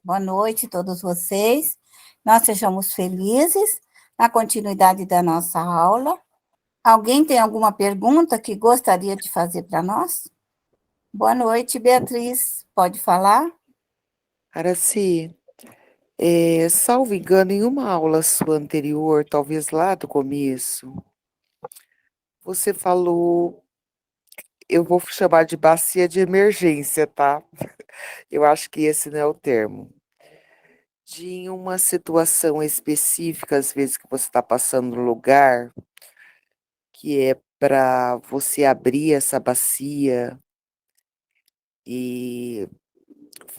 Boa noite a todos vocês. Nós sejamos felizes na continuidade da nossa aula. Alguém tem alguma pergunta que gostaria de fazer para nós? Boa noite, Beatriz. Pode falar? Araci, salvo engano, em uma aula sua anterior, talvez lá do começo, você falou, eu vou chamar de bacia de emergência, tá? Eu acho que esse não é o termo. De uma situação específica, às vezes que você está passando no lugar, que é para você abrir essa bacia e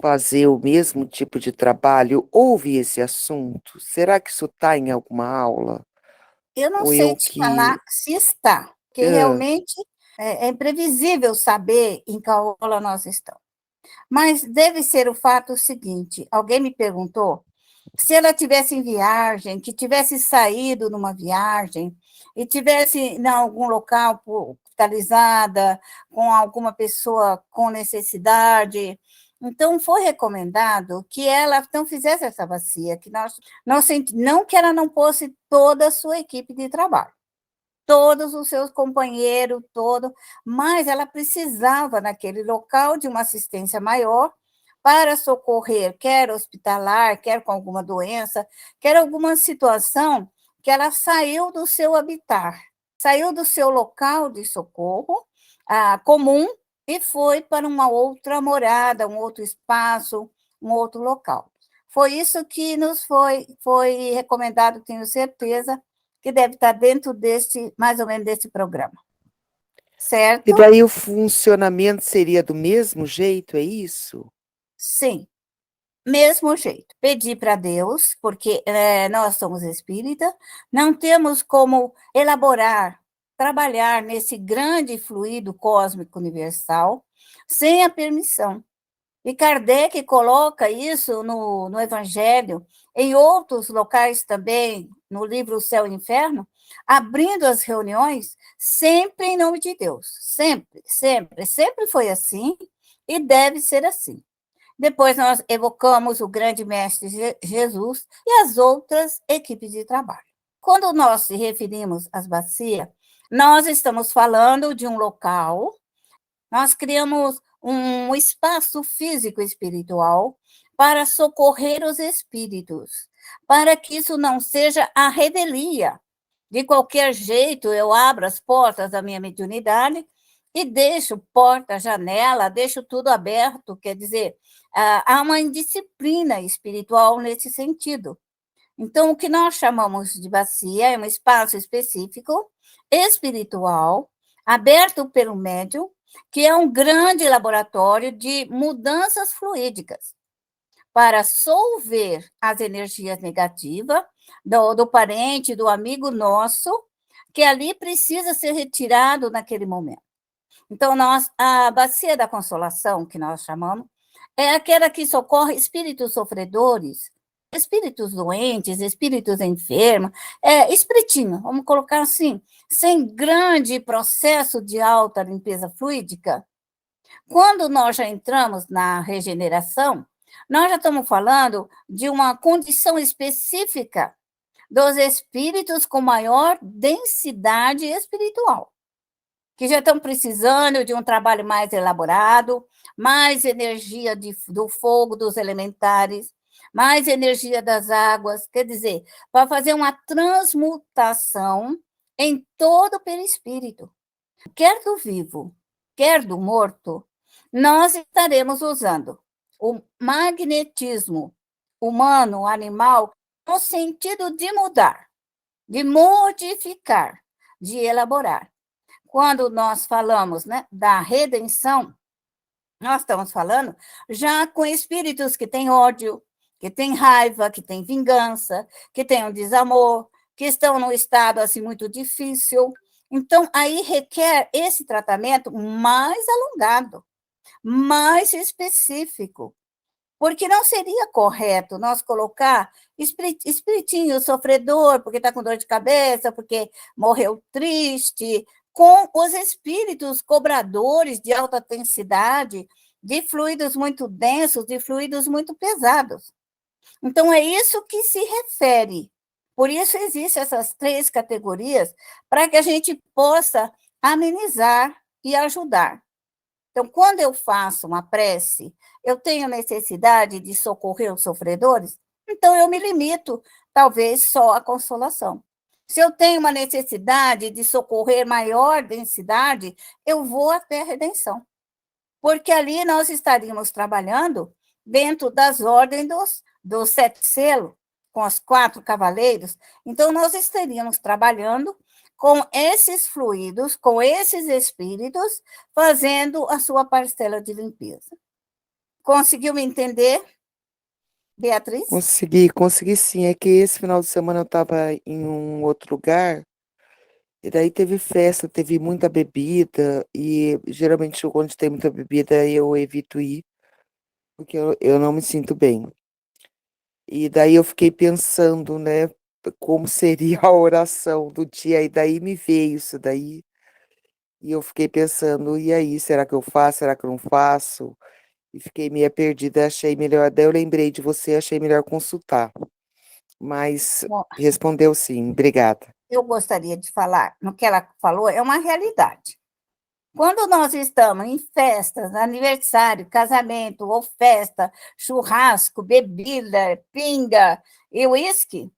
fazer o mesmo tipo de trabalho. Houve esse assunto? Será que isso está em alguma aula? Eu não Ou sei eu te falar que. se está, porque Ah, realmente é imprevisível saber em qual aula nós estamos. Mas deve ser o fato seguinte: alguém me perguntou se ela tivesse em viagem, que tivesse saído numa viagem e tivesse em algum local hospitalizada, com alguma pessoa com necessidade. Então, foi recomendado que ela não fizesse essa bacia, que não que ela não fosse toda a sua equipe de trabalho, todos os seus companheiros, mas ela precisava, naquele local, de uma assistência maior para socorrer, quer hospitalar, quer com alguma doença, quer alguma situação que ela saiu do seu habitat, saiu do seu local de socorro comum e foi para uma outra morada, um outro espaço, um outro local. Foi isso que nos foi recomendado, tenho certeza, que deve estar dentro mais ou menos desse programa. e Certo? daí o funcionamento seria do mesmo jeito, é isso? Sim, mesmo jeito. Pedir para Deus, porque nós somos espírita, não temos como elaborar, trabalhar nesse grande fluido cósmico universal sem a permissão. E Kardec coloca isso no Evangelho, em outros locais também, no livro O Céu e o Inferno, abrindo as reuniões sempre em nome de Deus. Sempre, sempre, sempre foi assim e deve ser assim. Depois nós evocamos o grande mestre Jesus e as outras equipes de trabalho. Quando nós se referimos às bacias, nós estamos falando de um local, nós criamos um espaço físico espiritual para socorrer os espíritos, para que isso não seja a revelia. De qualquer jeito, eu abro as portas da minha mediunidade e deixo porta, janela, deixo tudo aberto, quer dizer, há uma indisciplina espiritual nesse sentido. Então, o que nós chamamos de bacia é um espaço específico, espiritual, aberto pelo médium, que é um grande laboratório de mudanças fluídicas para solver as energias negativas do parente, do amigo nosso, que ali precisa ser retirado naquele momento. Então, a bacia da consolação, que nós chamamos, é aquela que socorre espíritos sofredores, espíritos doentes, espíritos enfermos, espiritinho, vamos colocar assim, sem grande processo de alta limpeza fluídica. Quando nós já entramos na regeneração, nós já estamos falando de uma condição específica dos espíritos com maior densidade espiritual, que já estão precisando de um trabalho mais elaborado, mais energia do fogo, dos elementares, mais energia das águas, quer dizer, para fazer uma transmutação em todo o perispírito, quer do vivo, quer do morto, nós estaremos usando o magnetismo humano, animal, no sentido de mudar, de modificar, de elaborar. Quando nós falamos, né, da redenção, nós estamos falando já com espíritos que têm ódio, que têm raiva, que têm vingança, que têm um desamor, que estão num estado assim muito difícil. Então, aí requer esse tratamento mais alongado, mais específico, porque não seria correto nós colocar espiritinho sofredor, porque está com dor de cabeça, porque morreu triste, com os espíritos cobradores de alta densidade, de fluidos muito densos, de fluidos muito pesados. Então, é isso que se refere. Por isso, existem essas 3 categorias, para que a gente possa amenizar e ajudar. Então, quando eu faço uma prece, eu tenho necessidade de socorrer os sofredores, então eu me limito, talvez, só à consolação. Se eu tenho uma necessidade de socorrer maior densidade, eu vou até a redenção. Porque ali nós estaríamos trabalhando dentro das ordens dos 7 selos, com os 4 cavaleiros. Então, nós estaríamos trabalhando com esses fluidos, com esses espíritos, fazendo a sua parcela de limpeza. Conseguiu me entender, Beatriz? Consegui sim. É que esse final de semana eu estava em um outro lugar, e daí teve festa, teve muita bebida, e geralmente quando tem muita bebida eu evito ir, porque eu não me sinto bem. E daí eu fiquei pensando, né, como seria a oração do dia, e daí me veio isso daí, e eu fiquei pensando: "E aí, será que eu faço, será que eu não faço?" E fiquei meia perdida, achei melhor, daí eu lembrei de você, achei melhor consultar. Mas Bom, respondeu sim, obrigada. eu gostaria de falar, no que ela falou, é uma realidade. Quando nós estamos em festas, aniversário, casamento ou festa, churrasco, bebida, pinga e uísque,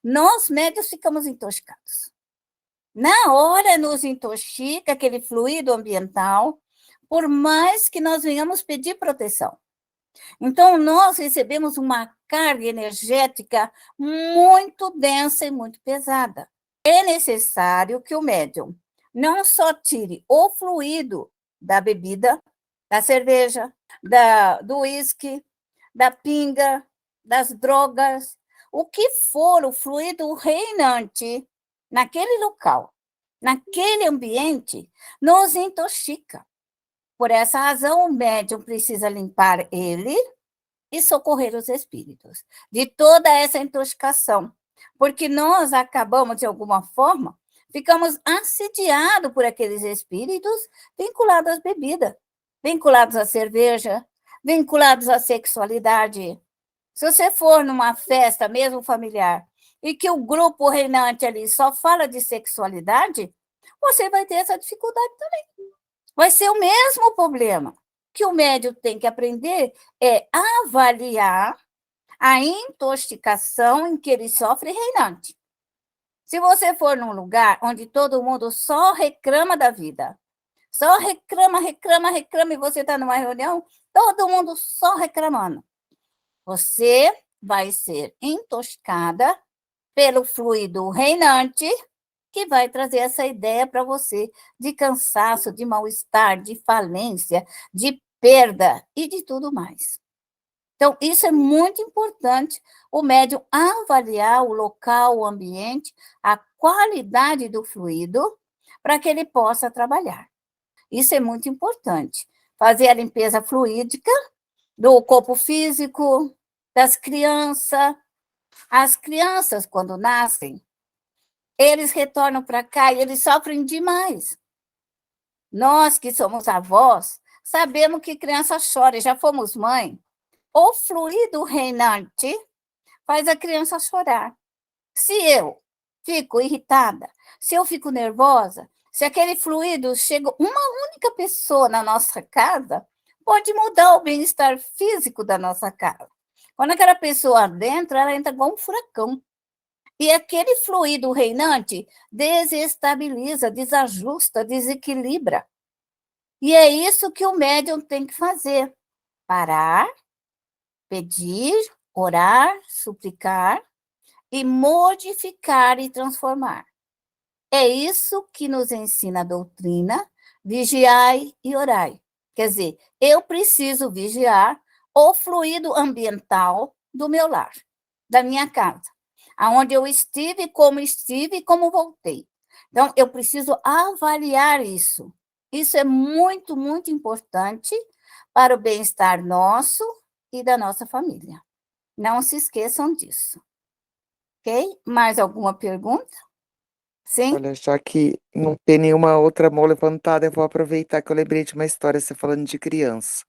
nós médios ficamos intoxicados. Na hora nos intoxica aquele fluido ambiental, por mais que nós venhamos pedir proteção. Então, nós recebemos uma carga energética muito densa e muito pesada. É necessário que o médium não só tire o fluido da bebida, da cerveja, do uísque, da pinga, das drogas, o que for o fluido reinante naquele local, naquele ambiente, nos intoxica. Por essa razão, o médium precisa limpar ele e socorrer os espíritos de toda essa intoxicação, porque nós acabamos, de alguma forma, ficamos assediados por aqueles espíritos vinculados às bebidas, vinculados à cerveja, vinculados à sexualidade. Se você for numa festa, mesmo familiar, e que o grupo reinante ali só fala de sexualidade, você vai ter essa dificuldade também. Vai ser o mesmo problema. O que o médium tem que aprender é avaliar a intoxicação em que ele sofre reinante. Se você for num lugar onde todo mundo só reclama da vida, só reclama, reclama, reclama, e você está numa reunião, todo mundo só reclamando, você vai ser intoxicada pelo fluido reinante, que vai trazer essa ideia para você de cansaço, de mal-estar, de falência, de perda e de tudo mais. Então, isso é muito importante, o médium avaliar o local, o ambiente, a qualidade do fluido, para que ele possa trabalhar. Isso é muito importante. Fazer a limpeza fluídica do corpo físico, das crianças. As crianças, quando nascem, eles retornam para cá e eles sofrem demais. Nós que somos avós, sabemos que criança chora, já fomos mãe. O fluido reinante faz a criança chorar. Se eu fico irritada, se eu fico nervosa, se aquele fluido chega uma única pessoa na nossa casa, pode mudar o bem-estar físico da nossa casa. Quando aquela pessoa entra, ela entra igual um furacão. E aquele fluido reinante desestabiliza, desajusta, desequilibra. E é isso que o médium tem que fazer: parar, pedir, orar, suplicar e modificar e transformar. É isso que nos ensina a doutrina, vigiai e orai. Quer dizer, eu preciso vigiar o fluido ambiental do meu lar, da minha casa, aonde eu estive e como voltei. Então, eu preciso avaliar isso. Isso é muito, muito importante para o bem-estar nosso e da nossa família. Não se esqueçam disso. Ok? Mais alguma pergunta? Sim? Olha, já que não tem nenhuma outra mão levantada, eu vou aproveitar que eu lembrei de uma história, você falando de criança.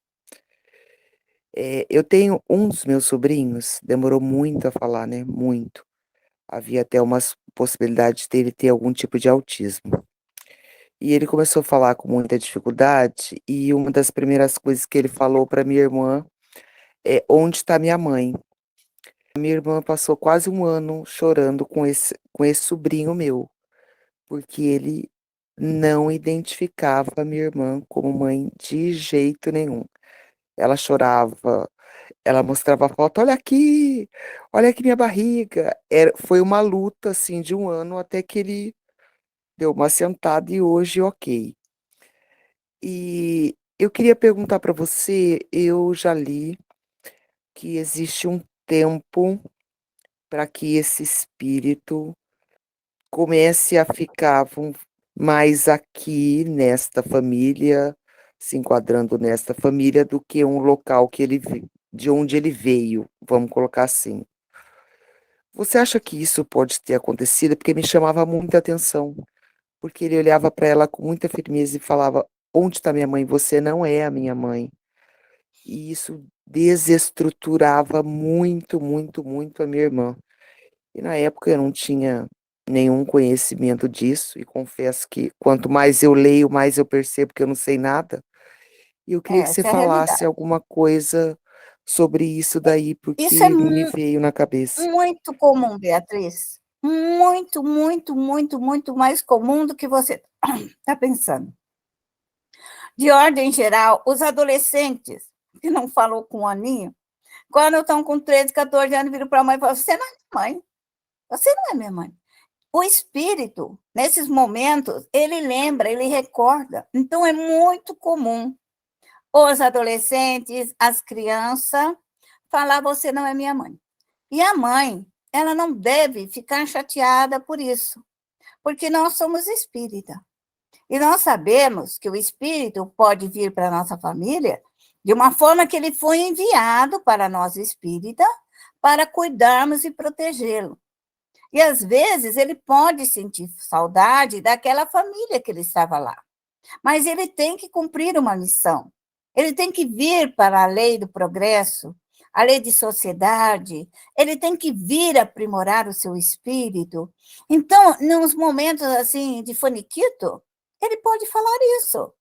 Eu tenho um dos meus sobrinhos, demorou muito a falar, né, muito. Havia até umas possibilidades dele ter algum tipo de autismo. E ele começou a falar com muita dificuldade, e uma das primeiras coisas que ele falou para minha irmã é: "Onde está minha mãe?". Minha irmã passou quase um ano chorando com esse sobrinho meu, porque ele não identificava a minha irmã como mãe de jeito nenhum. Ela chorava, ela mostrava a foto: olha aqui minha barriga". Foi uma luta, assim, de um ano até que ele deu uma sentada e hoje ok. E eu queria perguntar para você, eu já li que existe um tempo para que esse espírito comece a ficar mais aqui nesta família, se enquadrando nesta família, do que um local que de onde ele veio, vamos colocar assim. Você acha que isso pode ter acontecido? Porque me chamava muita atenção, porque ele olhava para ela com muita firmeza e falava: "Onde está minha mãe? Você não é a minha mãe". E isso desestruturava muito, muito, muito a minha irmã. E na época eu não tinha nenhum conhecimento disso e confesso que quanto mais eu leio, mais eu percebo que eu não sei nada. E eu queria que você Essa é a falasse realidade. alguma coisa sobre isso daí, Isso é porque me veio na cabeça. muito comum, Beatriz. Muito, muito, muito, muito mais comum do que você está pensando. De ordem geral, os adolescentes que não falou com o aninho, quando estão com 13, 14 anos, viram para a mãe e falam: "Você não é minha mãe, você não é minha mãe". O espírito, nesses momentos, ele lembra, ele recorda. Então, é muito comum os adolescentes, as crianças, falar: "Você não é minha mãe". E a mãe, ela não deve ficar chateada por isso, porque nós somos espírita. E nós sabemos que o espírito pode vir para a nossa família de uma forma que ele foi enviado para nós espírita para cuidarmos e protegê-lo. E às vezes ele pode sentir saudade daquela família que ele estava lá, mas ele tem que cumprir uma missão. Ele tem que vir para a lei do progresso, a lei de sociedade, ele tem que vir aprimorar o seu espírito. Então, nos momentos assim de faniquito, ele pode falar isso.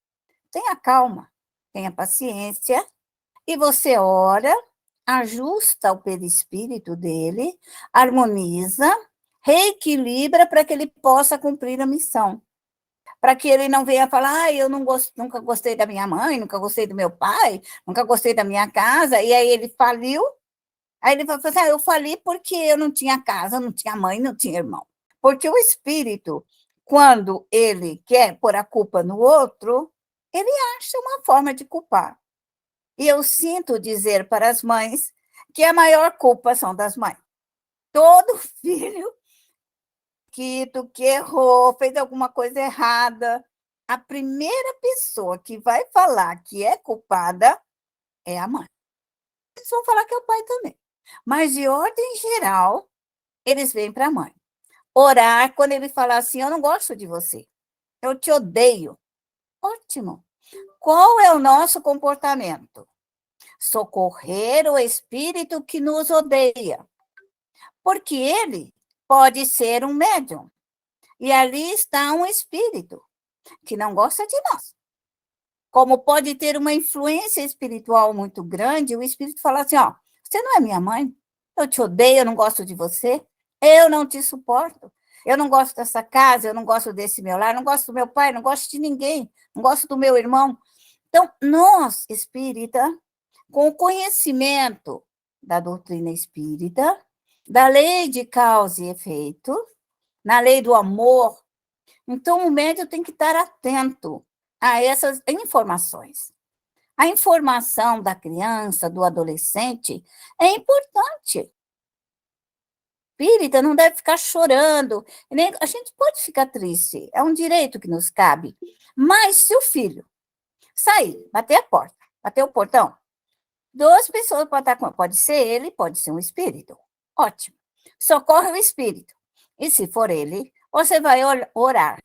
Tenha calma, tenha paciência, e você ora, ajusta o perispírito dele, harmoniza, reequilibra para que ele possa cumprir a missão. Para que ele não venha falar: "Ah, eu não nunca gostei da minha mãe, nunca gostei do meu pai, nunca gostei da minha casa", e aí ele faliu, aí ele vai falar assim: "Ah, eu fali porque eu não tinha casa, não tinha mãe, não tinha irmão". Porque o espírito, quando ele quer pôr a culpa no outro, ele acha uma forma de culpar. E eu sinto dizer para as mães que a maior culpa são das mães. Todo filho que errou, fez alguma coisa errada, a primeira pessoa que vai falar que é culpada é a mãe. Eles vão falar que é o pai também. Mas, de ordem geral, eles vêm para a mãe. Orar, quando ele falar assim: "Eu não gosto de você, eu te odeio". Ótimo. Qual é o nosso comportamento? Socorrer o espírito que nos odeia, porque ele pode ser um médium. E ali está um espírito que não gosta de nós. Como pode ter uma influência espiritual muito grande, o espírito fala assim: "Ó, você não é minha mãe, eu te odeio, eu não gosto de você, eu não te suporto, eu não gosto dessa casa, eu não gosto desse meu lar, não gosto do meu pai, não gosto de ninguém, não gosto do meu irmão". Então, nós, espírita, com o conhecimento da doutrina espírita, da lei de causa e efeito, na lei do amor, então o médium tem que estar atento a essas informações. A informação da criança, do adolescente, é importante. Espírita não deve ficar chorando. Nem, a gente pode ficar triste, é um direito que nos cabe. Mas se o filho sair, bater a porta, bater o portão, duas pessoas podem estar com. Pode ser ele, pode ser um espírito. Ótimo. Socorre o espírito. E se for ele, você vai orar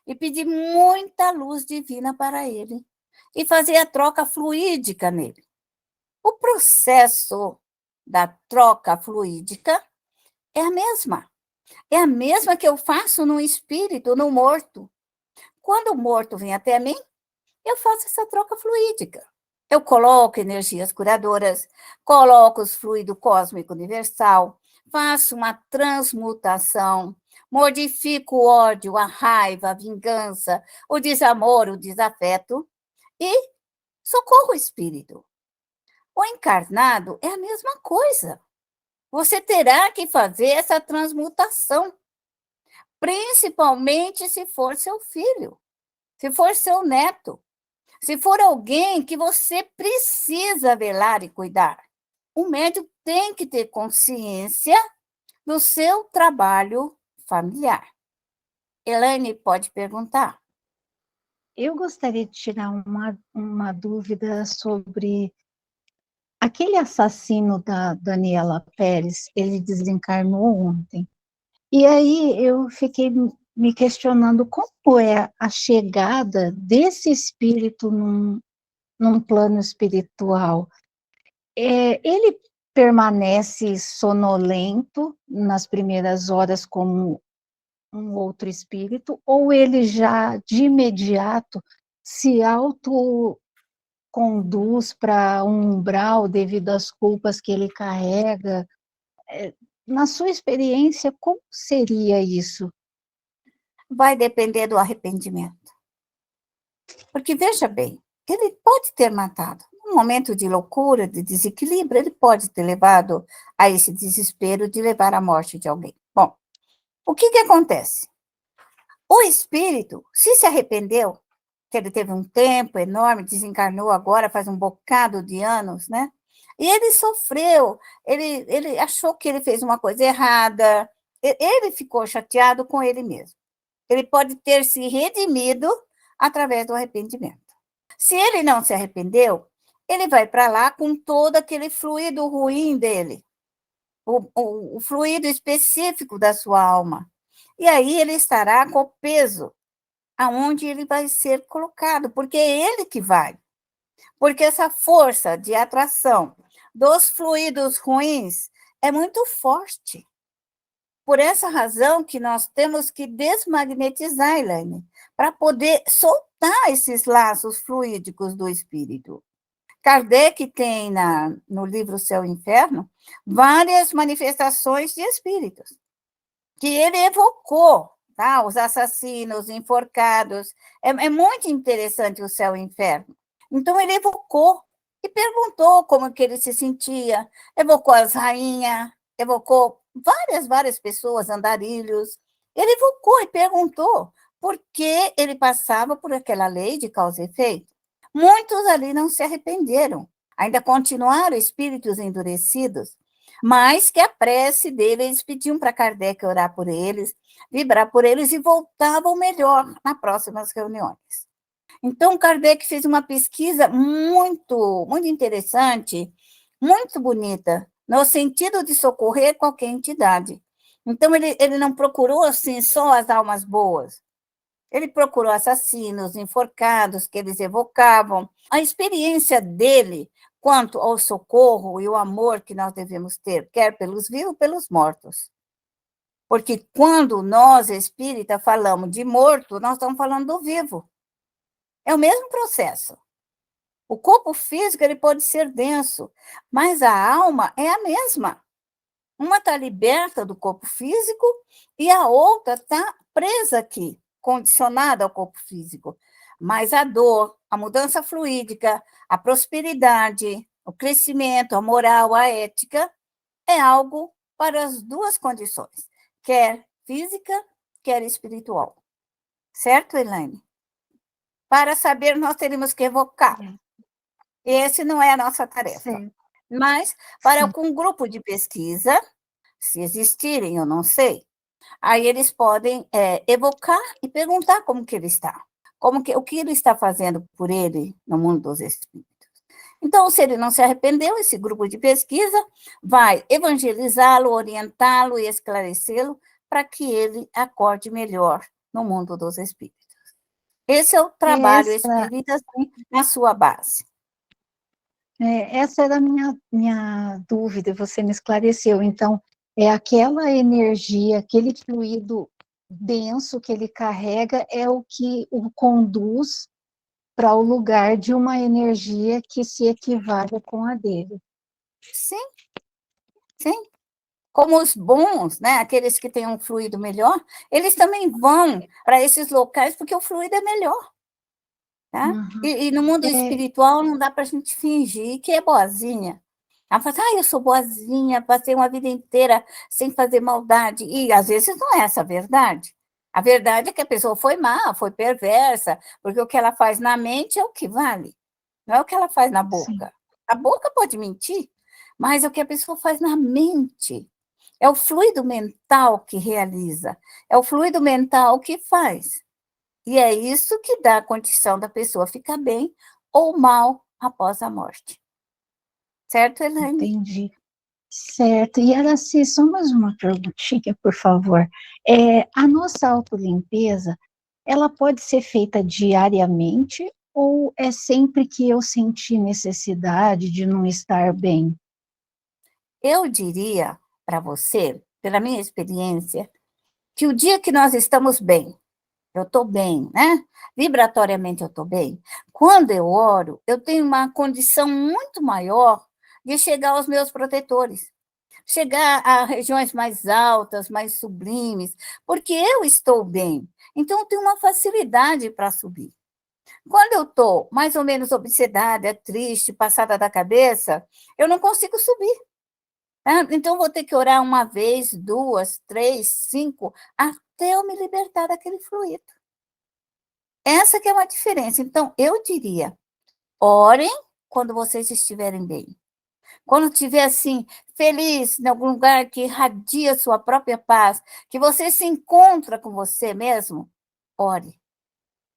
e pedir muita luz divina para ele. E fazer a troca fluídica nele. O processo da troca fluídica é a mesma. É a mesma que eu faço no espírito, no morto. Quando o morto vem até mim, eu faço essa troca fluídica. Eu coloco energias curadoras, coloco os fluido cósmico universal, faço uma transmutação, modifico o ódio, a raiva, a vingança, o desamor, o desafeto e socorro o espírito. O encarnado é a mesma coisa. Você terá que fazer essa transmutação, principalmente se for seu filho, se for seu neto, se for alguém que você precisa velar e cuidar. O médico tem que ter consciência do seu trabalho familiar. Elaine pode perguntar. Eu gostaria de tirar uma dúvida sobre aquele assassino da Daniela Pérez, ele desencarnou ontem. E aí eu fiquei me questionando como é a chegada desse espírito num plano espiritual. Ele permanece sonolento nas primeiras horas como um outro espírito, ou ele já de imediato se autoconduz para um umbral devido às culpas que ele carrega? Na sua experiência, como seria isso? Vai depender do arrependimento. Porque, veja bem, ele pode ter matado. Num momento de loucura, de desequilíbrio, ele pode ter levado a esse desespero de levar à morte de alguém. Bom, o que acontece? O espírito, se arrependeu, que ele teve um tempo enorme, desencarnou agora, faz um bocado de anos, né? E ele sofreu, ele achou que ele fez uma coisa errada, ele ficou chateado com ele mesmo. Ele pode ter se redimido através do arrependimento. Se ele não se arrependeu, ele vai para lá com todo aquele fluido ruim dele, o fluido específico da sua alma. E aí ele estará com o peso aonde ele vai ser colocado, porque é ele que vai. Porque essa força de atração dos fluidos ruins é muito forte. Por essa razão que nós temos que desmagnetizar, Elaine, para poder soltar esses laços fluídicos do espírito. Kardec tem no livro Céu e Inferno várias manifestações de espíritos que ele evocou, tá? Os assassinos, os enforcados. É muito interessante o Céu e Inferno. Então, ele evocou e perguntou como que ele se sentia, evocou as rainhas, evocou várias pessoas, andarilhos. Ele evocou e perguntou por que ele passava por aquela lei de causa e efeito. Muitos ali não se arrependeram, ainda continuaram espíritos endurecidos, mas que a prece dele, eles pediam para Kardec orar por eles, vibrar por eles e voltavam melhor nas próximas reuniões. Então, Kardec fez uma pesquisa muito interessante, muito bonita, no sentido de socorrer qualquer entidade. Então, ele não procurou assim só as almas boas. Ele procurou assassinos, enforcados, que eles evocavam. A experiência dele quanto ao socorro e o amor que nós devemos ter, quer pelos vivos, pelos mortos. Porque quando nós, espírita, falamos de morto, nós estamos falando do vivo. É o mesmo processo. O corpo físico ele pode ser denso, mas a alma é a mesma. Uma está liberta do corpo físico e a outra está presa aqui, condicionada ao corpo físico. Mas a dor, a mudança fluídica, a prosperidade, o crescimento, a moral, a ética, é algo para as duas condições, quer física, quer espiritual. Certo, Elaine? Para saber, nós teríamos que evocar. Esse não é a nossa tarefa. Sim. Mas, para um grupo de pesquisa, se existirem, eu não sei, aí eles podem evocar e perguntar como que ele está, o que ele está fazendo por ele no mundo dos espíritos. Então, se ele não se arrependeu, esse grupo de pesquisa vai evangelizá-lo, orientá-lo e esclarecê-lo para que ele acorde melhor no mundo dos espíritos. Esse é o trabalho espírita, assim, na sua base. Essa era a minha dúvida, você me esclareceu. Então, é aquela energia, aquele fluido denso que ele carrega, é o que o conduz para o lugar de uma energia que se equivale com a dele. Sim, sim. Como os bons, né, aqueles que têm um fluido melhor, eles também vão para esses locais porque o fluido é melhor. Tá? Uhum. E no mundo espiritual não dá para a gente fingir que é boazinha. Ela fala assim, eu sou boazinha, passei uma vida inteira sem fazer maldade. E às vezes não é essa a verdade. A verdade é que a pessoa foi má, foi perversa, porque o que ela faz na mente é o que vale, não é o que ela faz na Sim. boca. A boca pode mentir, mas é o que a pessoa faz na mente. É o fluido mental que realiza, é o fluido mental que faz. E é isso que dá a condição da pessoa ficar bem ou mal após a morte. Certo, Elaine? Entendi. Certo. E Araci, só mais uma perguntinha, por favor. A nossa autolimpeza, ela pode ser feita diariamente ou é sempre que eu sentir necessidade de não estar bem? Eu diria para você, pela minha experiência, que o dia que nós estamos bem, eu estou bem, né? Vibratoriamente eu estou bem. Quando eu oro, eu tenho uma condição muito maior de chegar aos meus protetores, chegar a regiões mais altas, mais sublimes, porque eu estou bem. Então, eu tenho uma facilidade para subir. Quando eu estou mais ou menos obsedada, triste, passada da cabeça, eu não consigo subir. Tá? Então, vou ter que orar uma vez, duas, três, cinco, até eu me libertar daquele fluido. Essa que é uma diferença. Então, eu diria, orem quando vocês estiverem bem. Quando estiver assim, feliz, em algum lugar que irradia sua própria paz, que você se encontra com você mesmo, ore.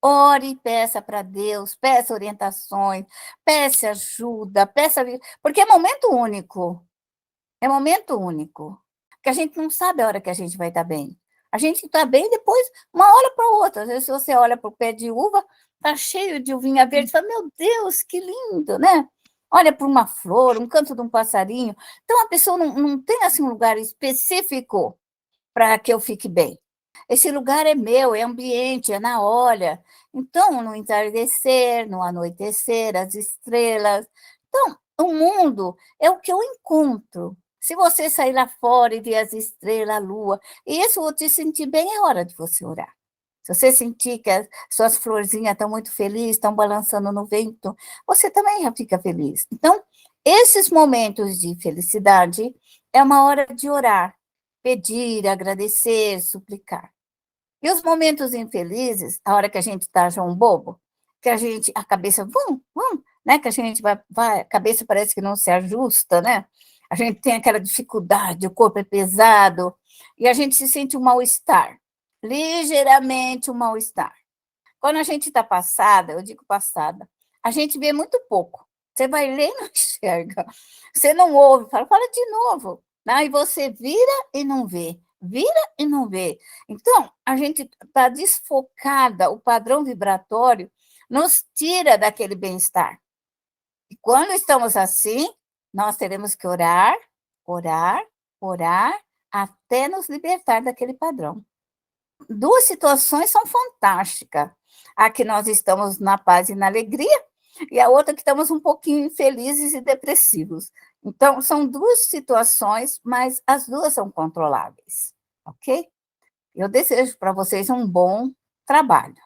Ore e peça para Deus, peça orientações, peça ajuda, peça. Porque é momento único. É momento único. Porque a gente não sabe a hora que a gente vai estar bem. A gente está bem depois, uma hora para outra. Às vezes, se você olha para o pé de uva, está cheio de uvinha verde, você fala, meu Deus, que lindo, né? Olha para uma flor, um canto de um passarinho. Então, a pessoa não tem assim, um lugar específico para que eu fique bem. Esse lugar é meu, é ambiente, é na hora. Então, no entardecer, no anoitecer, as estrelas. Então, o mundo é o que eu encontro. Se você sair lá fora e ver as estrelas, a lua, e isso vou te sentir bem, é hora de você orar. Se você sentir que as suas florzinhas estão muito felizes, estão balançando no vento, você também já fica feliz. Então, esses momentos de felicidade é uma hora de orar, pedir, agradecer, suplicar. E os momentos infelizes, a hora que a gente está já um bobo, que a cabeça, né? Que a gente vai, a cabeça parece que não se ajusta, né? A gente tem aquela dificuldade, o corpo é pesado, e a gente se sente um mal-estar, ligeiramente um mal-estar. Quando a gente está passada, eu digo passada, a gente vê muito pouco. Você vai ler e não enxerga. Você não ouve, fala de novo. Né? E você vira e não vê. Vira e não vê. Então, a gente está desfocada, o padrão vibratório nos tira daquele bem-estar. E quando estamos assim, nós teremos que orar, orar, orar, até nos libertar daquele padrão. Duas situações são fantásticas. A que nós estamos na paz e na alegria, e a outra que estamos um pouquinho infelizes e depressivos. Então, são duas situações, mas as duas são controláveis, ok? Eu desejo para vocês um bom trabalho,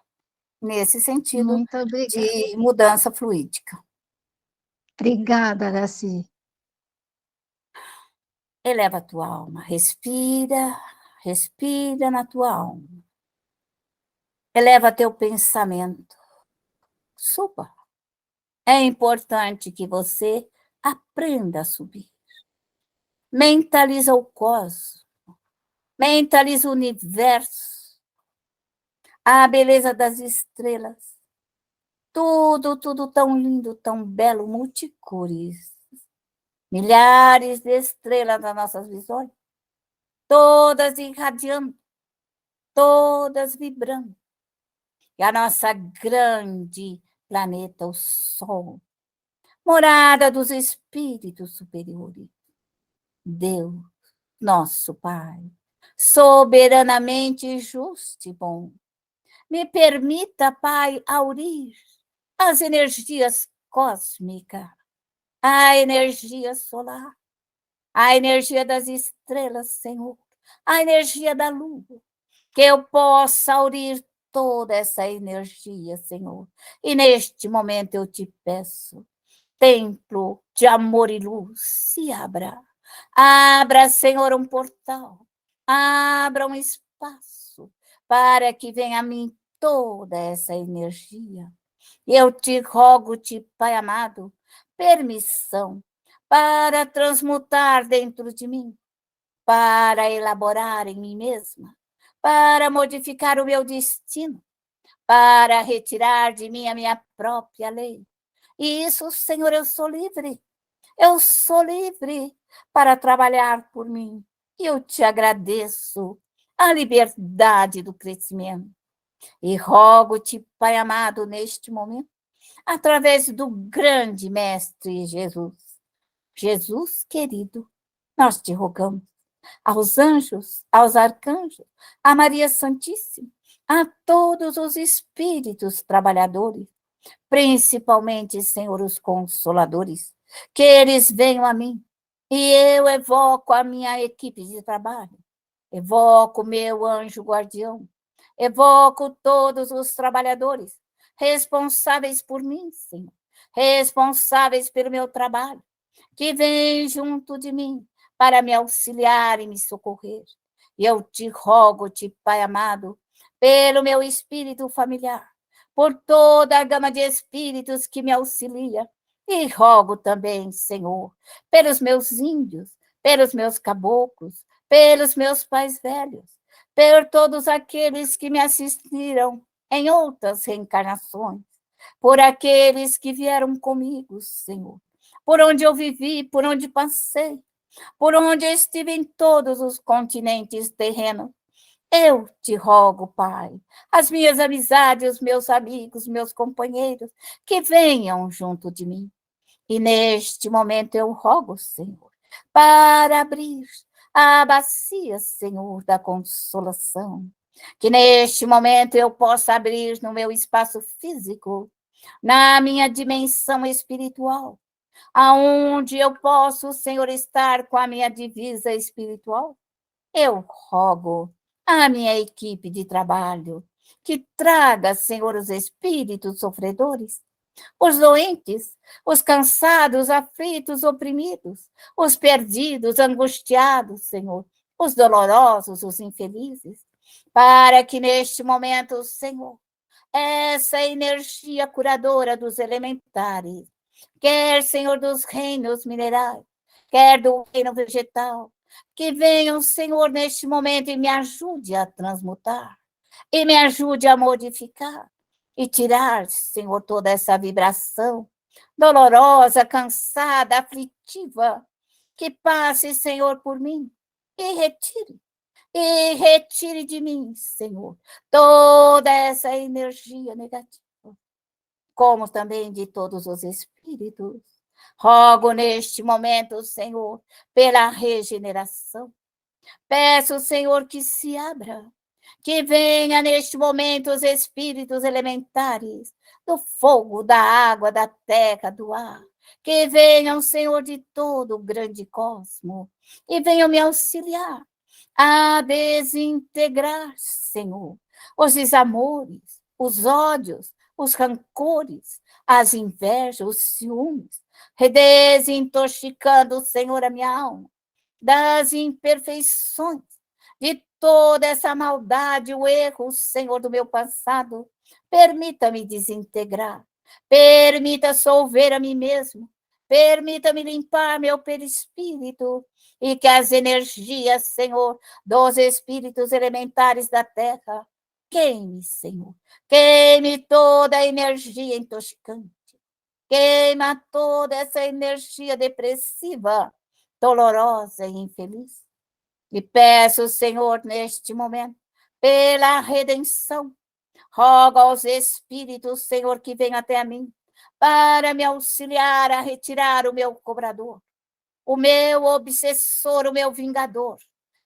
nesse sentido Muito obrigada. de mudança fluídica. Obrigada, Araci. Eleva a tua alma, respira, respira na tua alma. Eleva teu pensamento, suba. É importante que você aprenda a subir. Mentaliza o cosmos, mentaliza o universo, a beleza das estrelas. Tudo tão lindo, tão belo, multicores. Milhares de estrelas nas nossas visões, todas irradiando, todas vibrando. E a nossa grande planeta, o Sol, morada dos espíritos superiores. Deus, nosso Pai, soberanamente justo e bom, me permita, Pai, aurir as energias cósmicas, a energia solar, a energia das estrelas, Senhor, a energia da lua, que eu possa aurir toda essa energia, Senhor. E neste momento eu te peço, templo de amor e luz, se abra. Abra, Senhor, um portal. Abra um espaço para que venha a mim toda essa energia. Eu te rogo-te, Pai amado, permissão para transmutar dentro de mim, para elaborar em mim mesma, para modificar o meu destino, para retirar de mim a minha própria lei. E isso, Senhor, eu sou livre. Eu sou livre para trabalhar por mim. E eu te agradeço a liberdade do crescimento. E rogo-te, Pai amado, neste momento, através do grande Mestre Jesus. Jesus querido, nós te rogamos, aos anjos, aos arcanjos, a Maria Santíssima, a todos os espíritos trabalhadores, principalmente, Senhor, os consoladores, que eles venham a mim, e eu evoco a minha equipe de trabalho, evoco meu anjo guardião, evoco todos os trabalhadores responsáveis por mim, Senhor, responsáveis pelo meu trabalho, que vêm junto de mim para me auxiliar e me socorrer. E eu te rogo-te, Pai amado, pelo meu espírito familiar, por toda a gama de espíritos que me auxilia, e rogo também, Senhor, pelos meus índios, pelos meus caboclos, pelos meus pais velhos, por todos aqueles que me assistiram em outras reencarnações, por aqueles que vieram comigo, Senhor, por onde eu vivi, por onde passei, por onde eu estive em todos os continentes terrenos. Eu te rogo, Pai, as minhas amizades, os meus amigos, meus companheiros, que venham junto de mim. E neste momento eu rogo, Senhor, para abrir a bacia, Senhor, da consolação. Que neste momento eu possa abrir no meu espaço físico, na minha dimensão espiritual, aonde eu posso, Senhor, estar com a minha divisa espiritual. Eu rogo à minha equipe de trabalho que traga, Senhor, os espíritos sofredores, os doentes, os cansados, aflitos, oprimidos, os perdidos, angustiados, Senhor, os dolorosos, os infelizes, para que neste momento, Senhor, essa energia curadora dos elementares, quer, Senhor, dos reinos minerais, quer do reino vegetal, que venham, Senhor, neste momento e me ajude a transmutar, e me ajude a modificar, e tirar, Senhor, toda essa vibração dolorosa, cansada, aflitiva, que passe, Senhor, por mim, e retire de mim, Senhor, toda essa energia negativa, como também de todos os espíritos. Rogo neste momento, Senhor, pela regeneração. Peço, Senhor, que se abra, que venha neste momento os espíritos elementares do fogo, da água, da terra, do ar. Que venham, Senhor, de todo o grande cosmo e venham me auxiliar a desintegrar, Senhor, os desamores, os ódios, os rancores, as invejas, os ciúmes, desintoxicando, Senhor, a minha alma das imperfeições, de toda essa maldade, o erro, Senhor, do meu passado. Permita-me desintegrar, permita solver a mim mesmo, permita-me limpar meu perispírito e que as energias, Senhor, dos espíritos elementares da terra, queime, Senhor, queime toda a energia intoxicante, queima toda essa energia depressiva, dolorosa e infeliz. E peço, Senhor, neste momento, pela redenção, rogo aos espíritos, Senhor, que venham até a mim, para me auxiliar a retirar o meu cobrador, o meu obsessor, o meu vingador,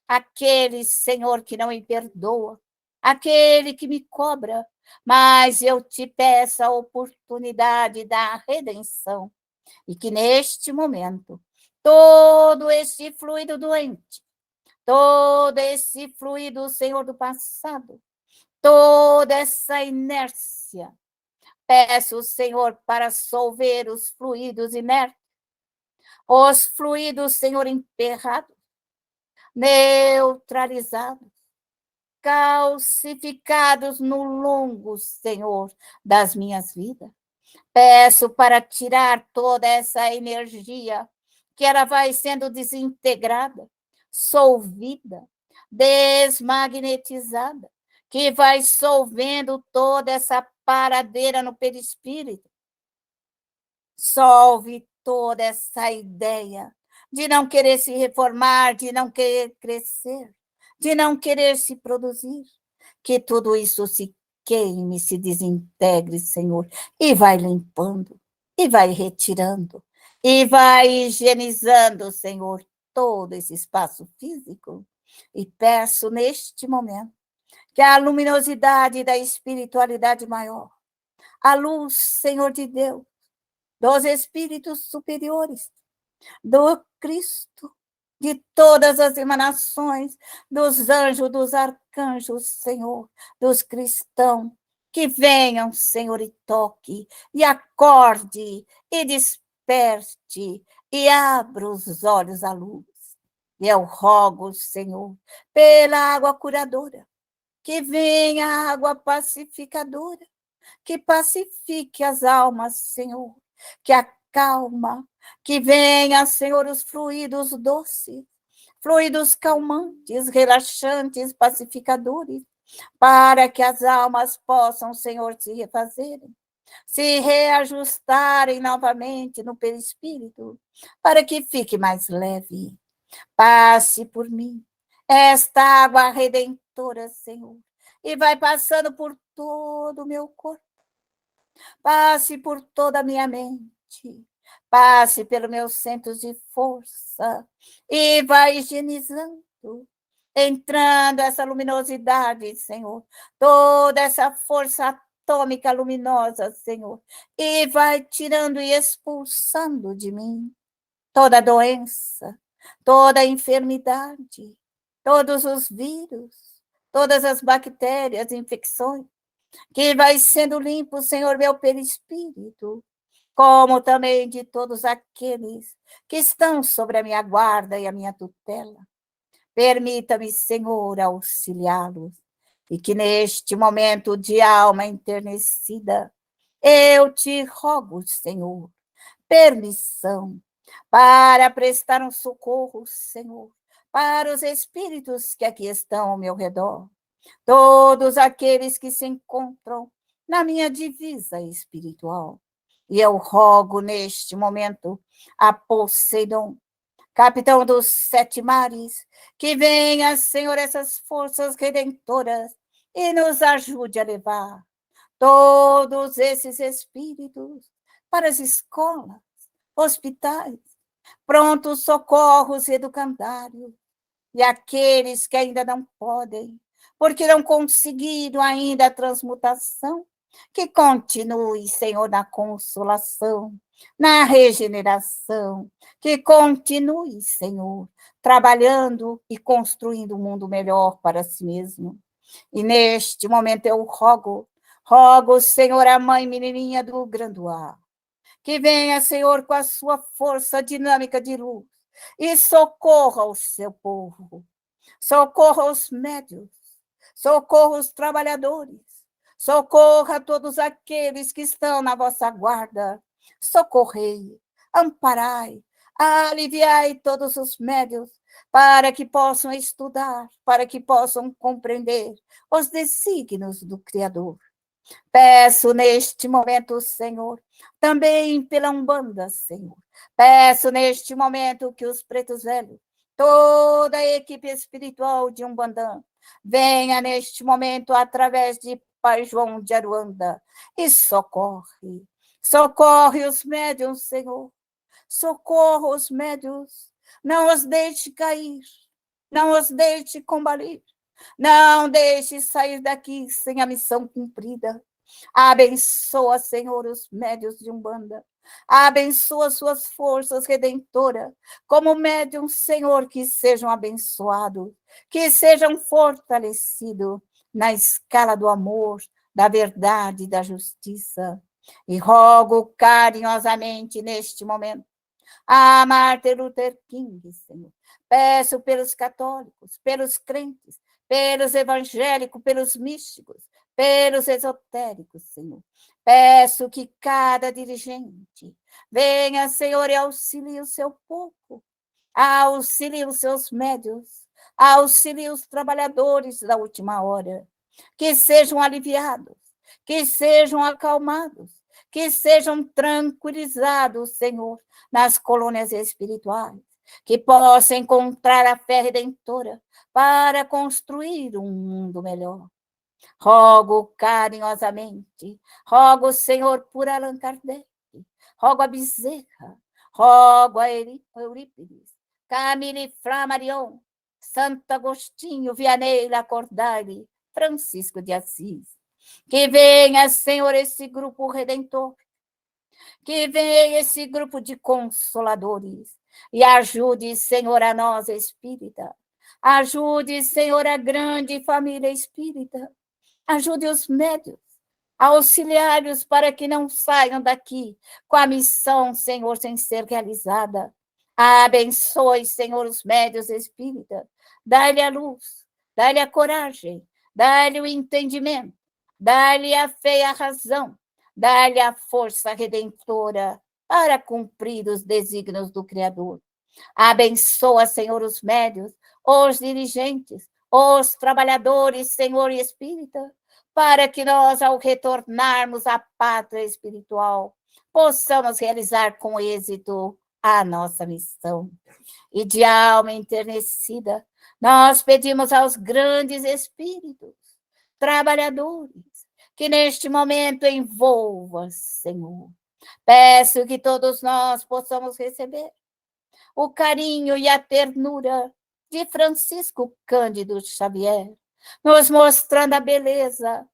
aquele, Senhor, que não me perdoa, aquele que me cobra, mas eu te peço a oportunidade da redenção, e que neste momento, todo esse fluido doente, todo esse fluido, Senhor, do passado, toda essa inércia, peço, Senhor, para solver os fluidos inertes, os fluidos, Senhor, emperrados, neutralizados, calcificados no longo, Senhor, das minhas vidas. Peço para tirar toda essa energia que ela vai sendo desintegrada, solvida, desmagnetizada, que vai solvendo toda essa paradeira no perispírito. Solve toda essa ideia de não querer se reformar, de não querer crescer, de não querer se produzir. Que tudo isso se queime, se desintegre, Senhor, e vai limpando, e vai retirando, e vai higienizando, Senhor, todo esse espaço físico. E peço neste momento que a luminosidade da espiritualidade maior, a luz, Senhor de Deus, dos espíritos superiores, do Cristo, de todas as emanações, dos anjos, dos arcanjos, Senhor, dos cristãos, que venham, Senhor, e toque, e acorde, e desperte, e abra os olhos à luz. E eu rogo, Senhor, pela água curadora, que venha a água pacificadora, que pacifique as almas, Senhor, que acalma, que venha, Senhor, os fluidos doces, fluidos calmantes, relaxantes, pacificadores, para que as almas possam, Senhor, se refazerem, se reajustarem novamente no perispírito, para que fique mais leve. Passe por mim esta água redentora, Senhor, e vai passando por todo o meu corpo, passe por toda a minha mente, passe pelos meus centros de força e vai higienizando, entrando essa luminosidade, Senhor, toda essa força atômica luminosa, Senhor, e vai tirando e expulsando de mim toda doença, toda enfermidade, todos os vírus, todas as bactérias, infecções, que vai sendo limpo, Senhor, meu perispírito, como também de todos aqueles que estão sobre a minha guarda e a minha tutela. Permita-me, Senhor, auxiliá-los, e que neste momento de alma enternecida, eu te rogo, Senhor, permissão para prestar um socorro, Senhor, para os espíritos que aqui estão ao meu redor, todos aqueles que se encontram na minha divisa espiritual. E eu rogo neste momento a Poseidon, capitão dos 7 mares, que venha, Senhor, essas forças redentoras e nos ajude a levar todos esses espíritos para as escolas, hospitais, prontos socorros educandários, e aqueles que ainda não podem, porque não conseguiram ainda a transmutação, que continue, Senhor, na consolação, na regeneração, que continue, Senhor, trabalhando e construindo um mundo melhor para si mesmo. E neste momento eu rogo, Senhor, a mãe menininha do Grandoá, que venha, Senhor, com a sua força dinâmica de luz e socorra o seu povo, socorra os médios, socorra os trabalhadores, socorra todos aqueles que estão na vossa guarda, socorrei, amparai, aliviai todos os médios, para que possam estudar, para que possam compreender os desígnios do Criador. Peço neste momento, Senhor, também pela Umbanda, Senhor. Peço neste momento que os pretos velhos, toda a equipe espiritual de Umbandã, venha neste momento através de Pai João de Aruanda e socorre, Socorre os médiuns, Senhor. Socorra os médiuns. Não os deixe cair. Não os deixe combalir. Não deixe sair daqui sem a missão cumprida. Abençoa, Senhor, os médiuns de Umbanda. Abençoa suas forças redentoras. Como médium, Senhor, que sejam abençoados, que sejam fortalecidos na escala do amor, da verdade e da justiça. E rogo carinhosamente neste momento a Martin Luther King, Senhor. Peço pelos católicos, pelos crentes, pelos evangélicos, pelos místicos, pelos esotéricos, Senhor. Peço que cada dirigente venha, Senhor, e auxilie o seu povo, auxilie os seus médios, auxilie os trabalhadores da última hora, que sejam aliviados, que sejam acalmados, que sejam tranquilizados, Senhor, nas colônias espirituais, que possam encontrar a fé redentora para construir um mundo melhor. Rogo carinhosamente, rogo, Senhor, por Allan Kardec, rogo a Bezerra, rogo a Eurípides, Camille Flammarion, Santo Agostinho, Vianney Lacordaire, Francisco de Assis. Que venha, Senhor, esse grupo redentor, que venha esse grupo de consoladores e ajude, Senhor, a nós espírita. Ajude, Senhor, a grande família espírita. Ajude os médios, auxiliários para que não saiam daqui com a missão, Senhor, sem ser realizada. Abençoe, Senhor, os médios espíritas. Dá-lhe a luz, dá-lhe a coragem, dá-lhe o entendimento, dá-lhe a fé e a razão, dá-lhe a força redentora para cumprir os desígnios do Criador. Abençoa, Senhor, os médios, os dirigentes, os trabalhadores, Senhor e Espírita, para que nós, ao retornarmos à pátria espiritual, possamos realizar com êxito a nossa missão. E de alma enternecida, nós pedimos aos grandes espíritos, trabalhadores, que neste momento envolva, Senhor. Peço que todos nós possamos receber o carinho e a ternura de Francisco Cândido Xavier, nos mostrando a beleza,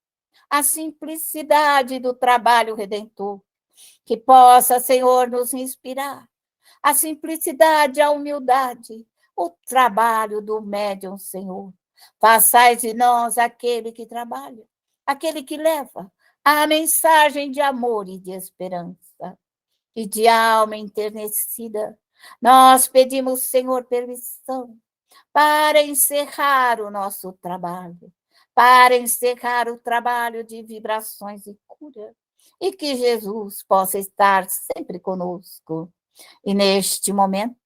a simplicidade do trabalho redentor, que possa, Senhor, nos inspirar, a simplicidade, a humildade, o trabalho do médium, Senhor. Façai de nós aquele que trabalha, aquele que leva a mensagem de amor e de esperança. E de alma enternecida, nós pedimos, Senhor, permissão para encerrar o nosso trabalho, para encerrar o trabalho de vibrações e cura, e que Jesus possa estar sempre conosco. E neste momento,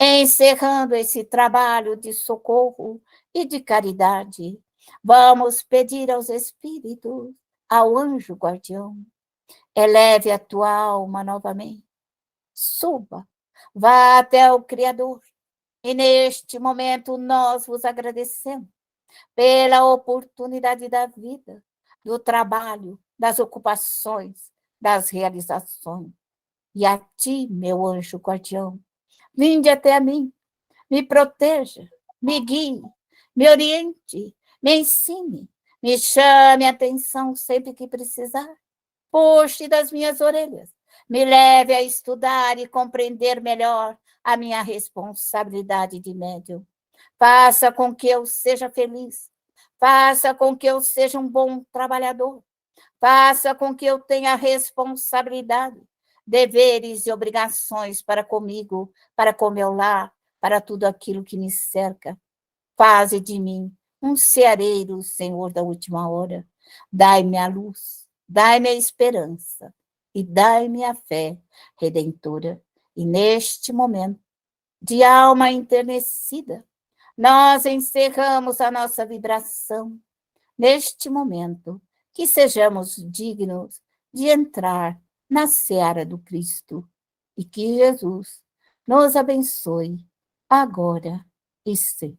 encerrando esse trabalho de socorro e de caridade, vamos pedir aos Espíritos, ao anjo guardião, eleve a tua alma novamente, suba, vá até o Criador. E neste momento nós vos agradecemos pela oportunidade da vida, do trabalho, das ocupações, das realizações. E a ti, meu anjo guardião, vinde até a mim, me proteja, me guie, me oriente, me ensine, me chame a atenção sempre que precisar. Puxe das minhas orelhas, me leve a estudar e compreender melhor a minha responsabilidade de médium. Faça com que eu seja feliz, faça com que eu seja um bom trabalhador, faça com que eu tenha responsabilidade, deveres e obrigações para comigo, para com meu lar, para tudo aquilo que me cerca. Faze de mim um ceareiro, Senhor da última hora. Dai-me a luz, dai-me a esperança e dai-me a fé redentora. E neste momento, de alma enternecida, nós encerramos a nossa vibração. Neste momento, que sejamos dignos de entrar na seara do Cristo e que Jesus nos abençoe agora e sempre.